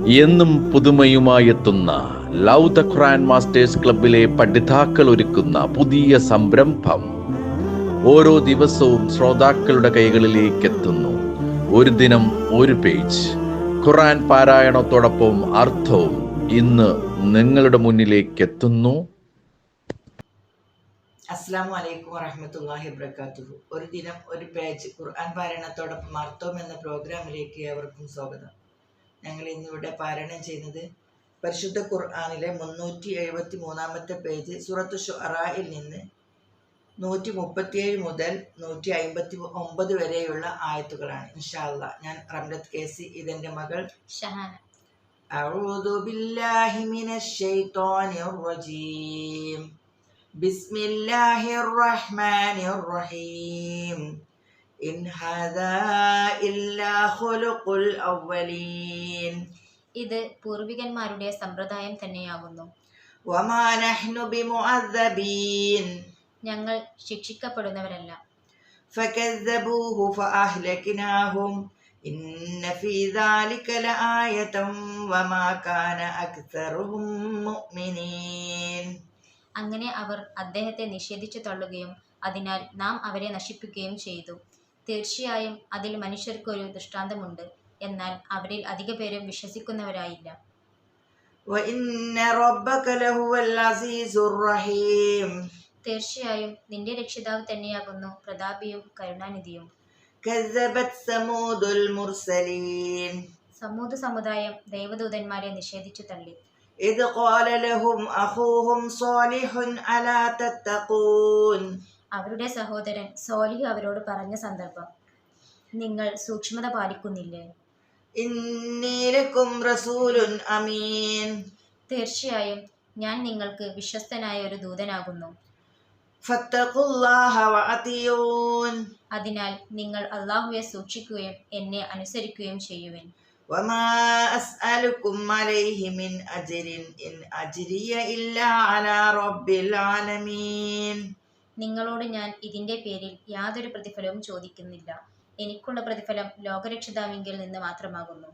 എന്നും പുതുമയുമായെത്തുന്ന love the Quran masters ക്ലബിലെ പഠിതാക്കൾ ഒരുക്കുന്ന പുതിയ സംരംഭം ഓരോ ദിവസവും ശ്രോതാക്കളുടെ കൈകളിലേക്ക് എത്തുന്നു. ഒരു ദിനം ഒരു പേജ് ഖുർആൻ പാരായണത്തോടൊപ്പം അർത്ഥവും ഇന്ന് നിങ്ങളുടെ മുന്നിലേക്ക് എത്തുന്നു. അസ്സലാമു അലൈക്കും വറഹ്മത്തുള്ളാഹി വബറകാതുഹു. ഒരു ദിനം ഒരു പേജ് ഖുർആൻ പാരായണത്തോടൊപ്പം അർത്ഥവും എന്ന പ്രോഗ്രാമിലേക്ക് ഏവർക്കും സ്വാഗതം. ഞങ്ങൾ ഇന്നിവിടെ പാരായണം ചെയ്യുന്നത് പരിശുദ്ധ ഖുർആനിലെ 373 പേജ് സൂറത്തു ശുഅറായിൽ നിന്ന് 137 മുതൽ 159 വരെയുള്ള ആയത്തുകളാണ്. ഇൻഷാ അല്ലാഹ് ഞാൻ റംലത്ത് കേസി, ഇതെന്റെ മകൾ ഷഹാന. അഊദു ബില്ലാഹി മിനശ് ശൈത്വാനിർ റജീം. ബിസ്മില്ലാഹിർ റഹ്മാനിർ റഹീം. ഇൻ ഹാദാ ഇല്ലാ ഖുലുഖുൽ അവ്വലീൻ. ഇത് പൂർവികന്മാരുടെ സമ്പ്രദായം തന്നെയാകുന്നു. വമാ നഹ്നു ബിമുഅദ്ദബീൻ. ഞങ്ങൾ ശിക്ഷിക്കപ്പെടുന്നവരല്ല. ഫകസ്സബൂഹു ഫഅഹ്ലക്നാഹും ഇന്ന ഫീ ദാലിക ലആയതൻ വമാ കാന അക്സറുഹും മുഅ്മിനീൻ. അങ്ങനെ അവർ അദ്ദേഹത്തെ നിഷേധിച്ചു തള്ളുകയും അതിനാൽ നാം അവരെ നശിപ്പിക്കുകയും ചെയ്തു. തീർച്ചയായും അതിൽ മനുഷ്യർക്കൊരു ദൃഷ്ടാന്തമുണ്ട്, എന്നാൽ അവരിൽ അധിക പേരും വിശ്വസിക്കുന്നവരായില്ല. വഇന്ന റബ്ബക ലഹുവൽ അസീസുർ റഹീം. തീർച്ചയായും നിന്റെ രക്ഷിതാവ് തന്നെയാകുന്നു പ്രതാപിയും കരുണാനിധിയും. കസ്സബത് സമൂദുൽ മുർസലീൻ. സമൂത് സമുദായം ദൈവദൂതന്മാരെ നിഷേധിച്ചു തള്ളി. ഇദ് ഖാല ലഹും അഖൂഹും സ്വാലിഹുൻ അലാ തത്തഖൂൻ. അവരുടെ സഹോദരൻ സോലിഹ് അവരോട് പറഞ്ഞ സന്ദർഭം, നിങ്ങൾ സൂക്ഷ്മത പാലിക്കുന്നില്ലേ? ഇന്നി ലക്കും റസൂലുൻ അമീൻ. തീർച്ചയായും ഞാൻ നിങ്ങൾക്ക് വിശ്വസ്തനായ ഒരു ദൂതനാകുന്നു. ഫത്തഖുല്ലാഹ വഅതിയൂൻ. അതിനാൽ നിങ്ങൾ അള്ളാഹുവെ സൂക്ഷിക്കുകയും എന്നെ അനുസരിക്കുകയും ചെയ്യുവിൻ. വമാ അസ്അലുക്കും അലൈഹി മിൻ അജ്രിൻ ഇൻ അജ്രിയ ഇല്ലാ അലാ റബ്ബിൽ ആലമീൻ. നിങ്ങളോട് ഞാൻ ഇതിന്റെ പേരിൽ യാതൊരു പ്രതിഫലവും ചോദിക്കുന്നില്ല. എനിക്കുള്ള പ്രതിഫലം ലോകരക്ഷിതാവിങ്കിൽ നിന്ന് മാത്രമാകുന്നു.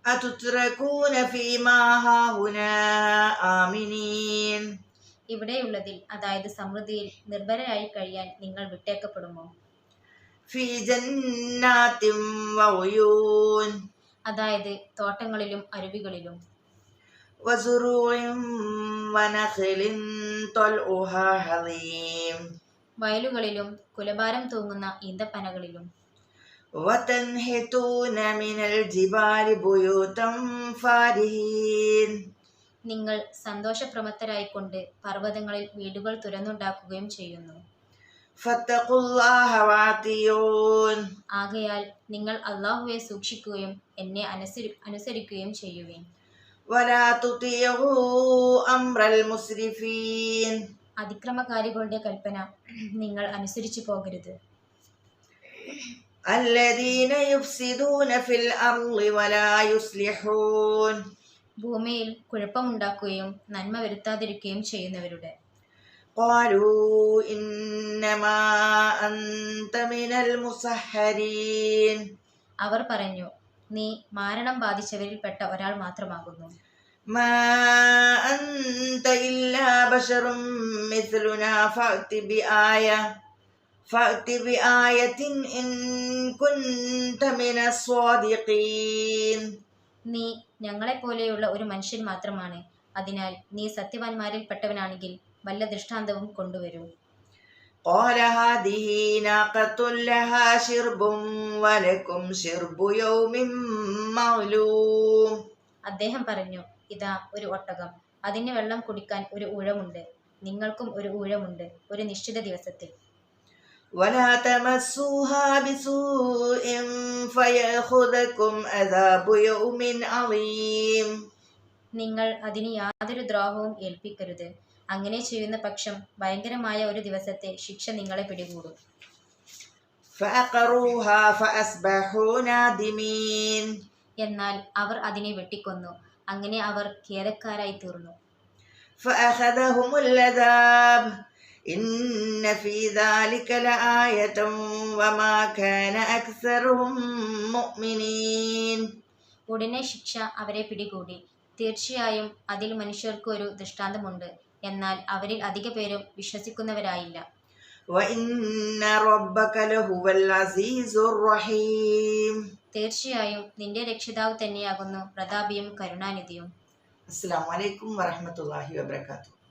അതുത്രകൂന ഫീമാ ഹാഹുനാ ആമിനീൻ. ഇവിടെയുള്ളതിൽ, അതായത് സമൃദ്ധിയിൽ നിർഭരരായി കഴിയാൻ നിങ്ങൾ വിട്ടേക്കപ്പെടുമോ? ഫീ ജന്നാത്തിൻ വഉയൂൻ. അതായത് തോട്ടങ്ങളിലും അരുവികളിലും. വസുറൂഇൻ വനഖലിൻ തൽഉഹാ ഹളീം. വയലുകളിലും കുലഭാരം തൂങ്ങുന്ന ഈന്തപ്പനകളിലും. വതൻഹിതൂന മിനൽ ജിബാലി ബുയൂതൻ ഫാരിഹീൻ. നിങ്ങൾ സന്തോഷപ്രമത്തരായിക്കൊണ്ട് പർവ്വതങ്ങളിൽ വീടുകൾ തുറന്നുണ്ടാക്കുകയും ചെയ്യുന്നു. ഫത്തഖുല്ലാഹ വഅതിയൂൻ. ആകയാൽ നിങ്ങൾ അള്ളാഹുവെ സൂക്ഷിക്കുകയും എന്നെ അനുസരിക്കുകയും ചെയ്യുവിൻ. വലാ തുതിഉ അംറൽ മുസ്രിഫീൻ. അതിക്രമകാരികളുടെ കൽപ്പന നിങ്ങൾ അനുസരിച്ചു പോകരുത്. അല്ലദീന യുഫ്സിദൂന ഫിൽ അർളി വലാ യുസ്ലിഹൂൻ. ഭൂമിയിൽ കുഴപ്പമുണ്ടാക്കുകയും നന്മ വരുത്താതിരിക്കുകയും ചെയ്യുന്നവരുടെ. ഖാലൂ ഇന്നമാ അൻത മിനൽ മുസഹ്ഹരീൻ. അവർ പറഞ്ഞു, നീ മാരണം ബാധിച്ചവരിൽപ്പെട്ട ഒരാൾ മാത്രമാകുന്നു. മാ അൻത ഇല്ലാ ബശറും മിസ്ലുനാ ഫഅതി ബിആയത്തിൻ ഇൻ കുൻത മിനസ് സ്വാദിഖീൻ. നീ ഞങ്ങളെപ്പോലെയുള്ള ഒരു മനുഷ്യൻ മാത്രമാണ്. അതിനാൽ നീ സത്യവാന്മാരിൽപ്പെട്ടവനാണെങ്കിൽ വല്ല ദൃഷ്ടാന്തവും കൊണ്ടുവരൂ. ഖാല ഹാദിഹി നാഖത്തുൻ ലഹാ ശിർബുൻ വലക്കും ശിർബു യൗമിൻ മഅ്ലൂം. അദ്ദേഹം പറഞ്ഞു, ഇതാ ഒരു ഒട്ടകം, അതിന് വെള്ളം കുടിക്കാൻ ഒരു ഊഴമുണ്ട്. നിങ്ങൾക്കും ഒരു ഊഴമുണ്ട്, ഒരു നിശ്ചിത ദിവസത്തിൽ. വലാ തമസ്സൂഹാ ബിസൂഇൻ ഫയഖുദകും അദാബു യൗമിൻ അളീം. നിങ്ങൾ അതിന് യാതൊരു ദ്രോഹവും ഏൽപ്പിക്കരുത്. അങ്ങനെ ചെയ്യുന്ന പക്ഷം ഭയങ്കരമായ ഒരു ദിവസത്തെ ശിക്ഷ നിങ്ങളെ പിടികൂടും. ഫഅഖറൂഹാ ഫഅസ്ബഹൂ നാദിമീൻ. എന്നാൽ അവർ അതിനെ വെട്ടിക്കൊന്നു, അങ്ങനെ അവർ ഖേദക്കാരായി തീർന്നു. ഫഅഖദഹുമുൽ അദാബ് ഇന്ന ഫീ ദാലിക ലആയതൻ വമാ കാന അക്സറുഹും മുഅ്മിനീൻ. ഉടനെ ശിക്ഷ അവരെ പിടികൂടി. തീർച്ചയായും അതിൽ മനുഷ്യർക്ക് ഒരു ദൃഷ്ടാന്തമുണ്ട്. എന്നാൽ അവരിൽ അധിക പേരും വിശ്വസിക്കുന്നവരായില്ല. وَإِنَّ رَبَّكَ لَهُوَ الْعَزِيزُ الرَّحِيمُ. തീർച്ചയായും നിന്റെ രക്ഷിതാവ് തന്നെയാകുന്നു പ്രതാപിയും കരുണാനിധിയും. അസ്സലാമു അലൈക്കും വറഹ്മത്തുള്ളാഹി വബറകാതുഹു.